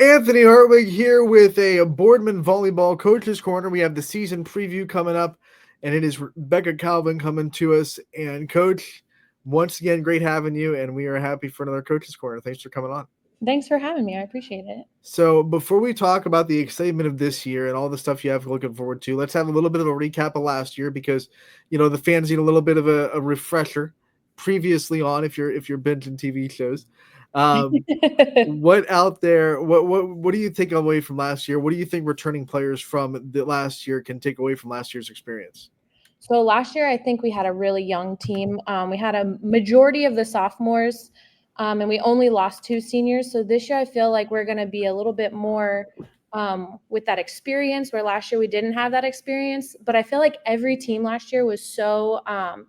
Anthony Hartwig here with a Boardman Volleyball Coaches Corner. We have the season preview coming up, and it is Becca Calvin coming to us. And Coach, once again, great having you, and we are happy for another Coaches Corner. Thanks for coming on. Thanks for having me. I appreciate it. So before we talk about the excitement of this year and all the stuff you have looking forward to, let's have a little bit of a recap of last year because, the fans need a little bit of a refresher previously on if you're binging TV shows. What out there? What do you take away from last year? What do you think returning players from the last year can take away from last year's experience? So last year, I think we had a really young team. We had a majority of the sophomores, and we only lost 2 seniors. So this year, I feel like we're going to be a little bit more with that experience, where last year we didn't have that experience. But I feel like every team last year was so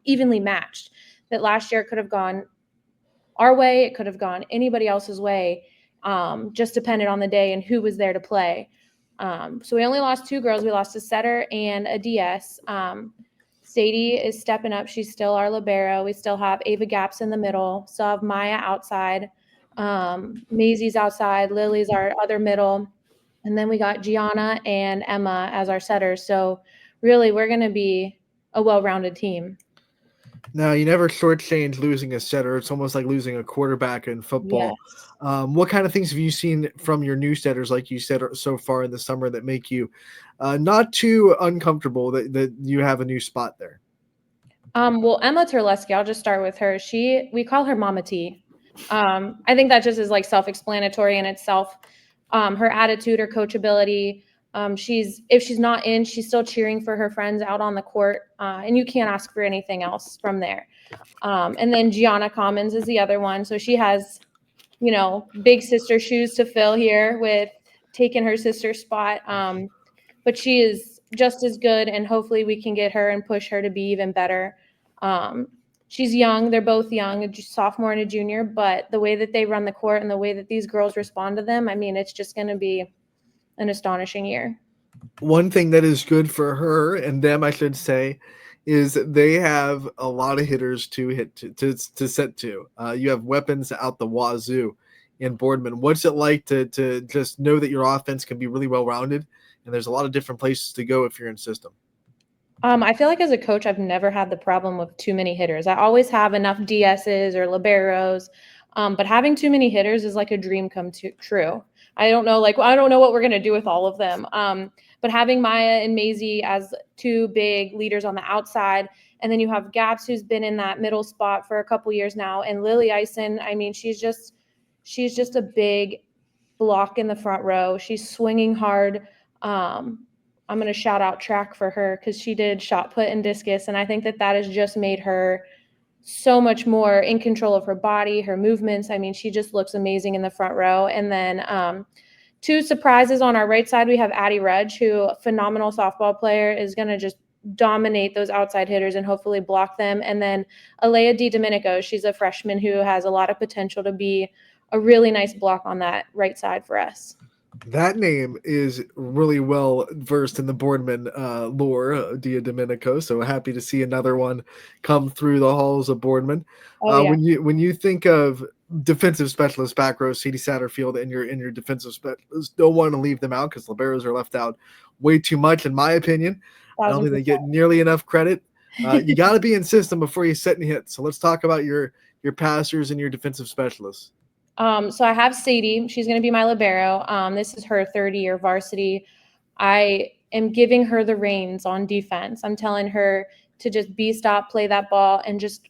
evenly matched that last year it could have gone our way, it could have gone anybody else's way, just depended on the day and who was there to play. So we only lost 2 girls. We lost a setter and a DS. Sadie is stepping up. She's still our libero. We still have Ava Gaps in the middle. Still have Maya outside. Maisie's outside. Lily's our other middle. And then we got Gianna and Emma as our setters. So really, we're going to be a well-rounded team. Now, you never shortchange losing a setter. It's almost like losing a quarterback in football. Yes. What kind of things have you seen from your new setters, like you said, so far in the summer that make you not too uncomfortable that you have a new spot there? Well, Emma Terleski, I'll just start with her. We call her Mama T. I think that just is like self-explanatory in itself. Her attitude, her coachability. If she's not in, she's still cheering for her friends out on the court. And you can't ask for anything else from there. And then Gianna Commons is the other one. So she has, big sister shoes to fill here with taking her sister's spot. But she is just as good, and hopefully we can get her and push her to be even better. She's young. They're both young, a sophomore and a junior, but the way that they run the court and the way that these girls respond to them, I mean, it's just going to be an astonishing year. One thing that is good for her and them, I should say, is they have a lot of hitters to hit to set to. You have weapons out the wazoo in Boardman. What's it like to just know that your offense can be really well rounded and there's a lot of different places to go if you're in system? I feel like as a coach, I've never had the problem with too many hitters. I always have enough DSs or liberos, but having too many hitters is like a dream come true. I don't know what we're going to do with all of them. But having Maya and Maisie as 2 big leaders on the outside, and then you have Gaps, who's been in that middle spot for a couple years now, and Lily Eisen, I mean, she's just a big block in the front row. She's swinging hard. I'm going to shout out track for her because she did shot put and discus, and I think that has just made her so much more in control of her body, her movements. I mean, she just looks amazing in the front row. And then 2 surprises on our right side. We have Addie Rudge, who a phenomenal softball player, is going to just dominate those outside hitters and hopefully block them. And then Alea Di Domenico, she's a freshman who has a lot of potential to be a really nice block on that right side for us. That name is really well versed in the Boardman lore, Dia Domenico. So happy to see another one come through the halls of Boardman. Oh, yeah. When you think of defensive specialist back row, Sadie Satterfield, and your defensive specialists, don't want to leave them out because liberos are left out way too much, in my opinion. I don't think they get nearly enough credit. You got to be in system before you set and hit. So let's talk about your passers and your defensive specialists. So I have Sadie. She's going to be my libero. This is her 3rd year varsity. I am giving her the reins on defense. I'm telling her to just stop, play that ball, and just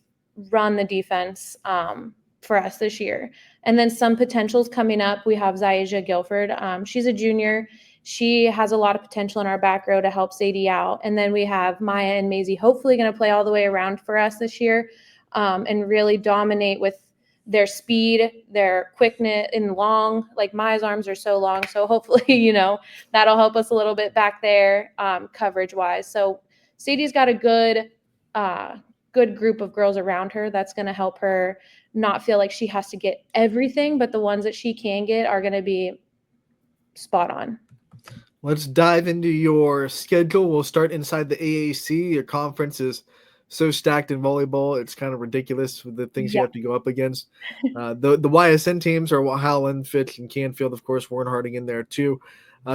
run the defense for us this year. And then some potentials coming up. We have Zaija Guilford. She's a junior. She has a lot of potential in our back row to help Sadie out. And then we have Maya and Maisie hopefully going to play all the way around for us this year and really dominate with their speed, their quickness in long, like Maya's arms are so long. So hopefully, that'll help us a little bit back there coverage wise. So Sadie's got a good group of girls around her that's going to help her not feel like she has to get everything, but the ones that she can get are going to be spot on. Let's dive into your schedule. We'll start inside the AAC. Your conference is so stacked in volleyball. It's kind of ridiculous with the things you Yeah. have to go up against. The YSN teams are Howland, Fitch, and Canfield. Of course, Warren Harding in there too.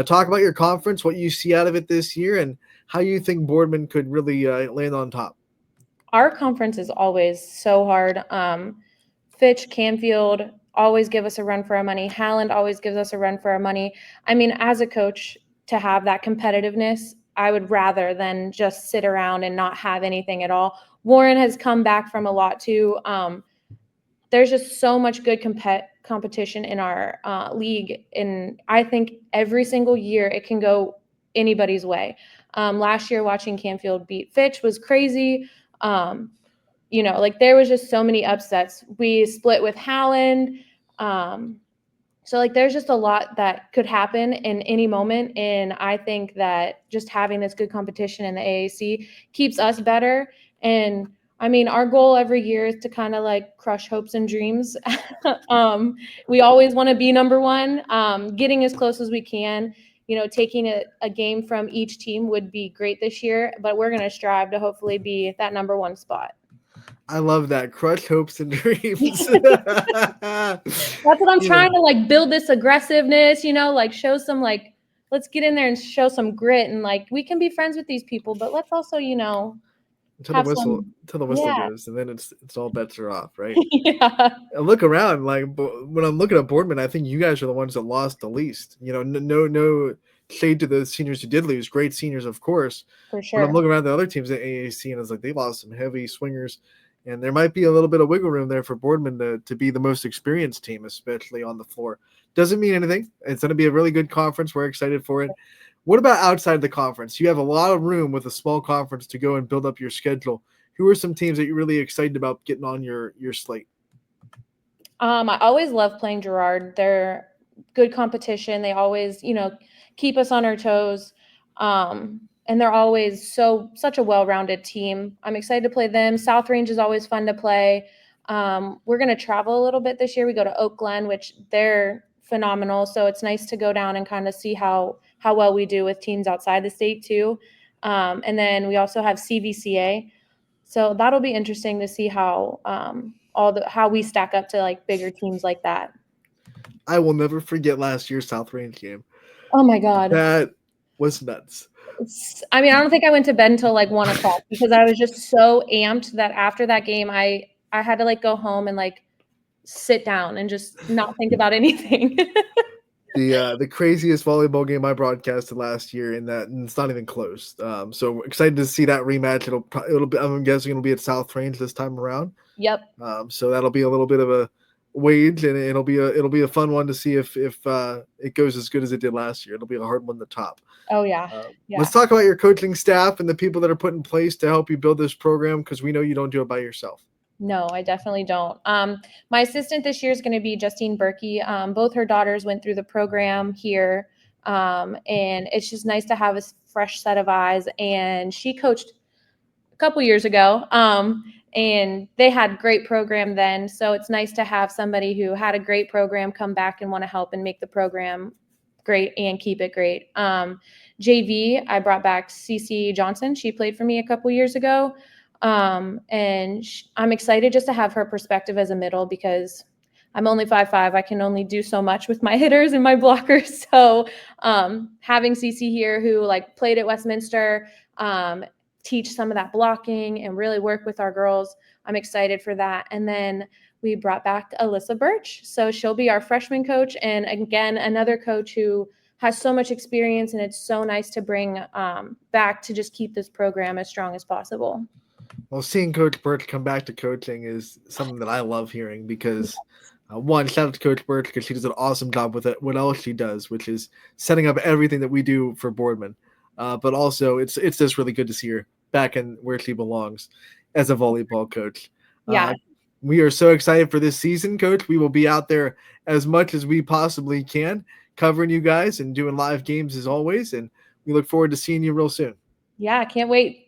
Talk about your conference, what you see out of it this year, and how you think Boardman could really land on top. Our conference is always so hard. Fitch, Canfield always give us a run for our money. Howland always gives us a run for our money. I mean, as a coach, to have that competitiveness, I would rather than just sit around and not have anything at all. Warren has come back from a lot too. There's just so much good competition in our league, and I think every single year it can go anybody's way. Last year, watching Canfield beat Fitch was crazy. Um, like there was just so many upsets. We split with Howland. So like there's just a lot that could happen in any moment. And I think that just having this good competition in the AAC keeps us better. And I mean, our goal every year is to kind of like crush hopes and dreams. We always want to be number one, getting as close as we can. Taking a game from each team would be great this year, but we're going to strive to hopefully be that number one spot. I love that. Crush hopes and dreams. That's what I'm trying to like build this aggressiveness, like show some like let's get in there and show some grit and like we can be friends with these people, but let's also, until have some the whistle yeah. goes, and then it's all bets are off, right? Yeah. I look around, like when I'm looking at Boardman, I think you guys are the ones that lost the least. No shade to the seniors who did lose. Great seniors, of course. For But I'm sure. looking around the other teams at AAC, and it's like they lost some heavy swingers, and there might be a little bit of wiggle room there for Boardman to be the most experienced team, especially on the floor. Doesn't mean anything. It's going to be a really good conference. We're excited for it. What about outside the conference? You have a lot of room with a small conference to go and build up your schedule. Who are some teams that you're really excited about getting on your slate? I always love playing Girard. They're good competition. They always, keep us on our toes. And they're always such a well-rounded team. I'm excited to play them. South Range is always fun to play. We're going to travel a little bit this year. We go to Oak Glen, which they're phenomenal. So it's nice to go down and kind of see how well we do with teams outside the state too. And then we also have CVCA. So that'll be interesting to see how how we stack up to like bigger teams like that. I will never forget last year's South Range game. Oh my God. That was nuts. I mean, I don't think I went to bed until like 1 o'clock because I was just so amped that after that game, I had to like go home and like sit down and just not think about anything. The craziest volleyball game I broadcasted last year, and it's not even close. So excited to see that rematch. It'll be. I'm guessing it'll be at South Range this time around. Yep. So that'll be a little bit of a wage, and it'll be a fun one to see if it goes as good as it did last year. It'll be a hard one to top. Oh yeah. Yeah. Let's talk about your coaching staff and the people that are put in place to help you build this program, because we know you don't do it by yourself. No, I definitely don't. My assistant this year is going to be Justine Berkey. Both her daughters went through the program here, and it's just nice to have a fresh set of eyes. And she coached a couple years ago, and they had great program then. So it's nice to have somebody who had a great program come back and want to help and make the program great and keep it great. JV, I brought back CC Johnson. She played for me a couple years ago. I'm excited just to have her perspective as a middle because I'm only 5'5". I can only do so much with my hitters and my blockers. So having CC here who like played at Westminster, teach some of that blocking and really work with our girls, I'm excited for that. And then we brought back Alyssa Birch. So she'll be our freshman coach. And again, another coach who has so much experience, and it's so nice to bring back to just keep this program as strong as possible. Well, seeing Coach Birch come back to coaching is something that I love hearing because, one, shout out to Coach Birch because she does an awesome job with it. What else she does, which is setting up everything that we do for Boardman. But also, it's just really good to see her back in where she belongs as a volleyball coach. Yeah. We are so excited for this season, Coach. We will be out there as much as we possibly can, covering you guys and doing live games as always. And we look forward to seeing you real soon. Yeah, I can't wait.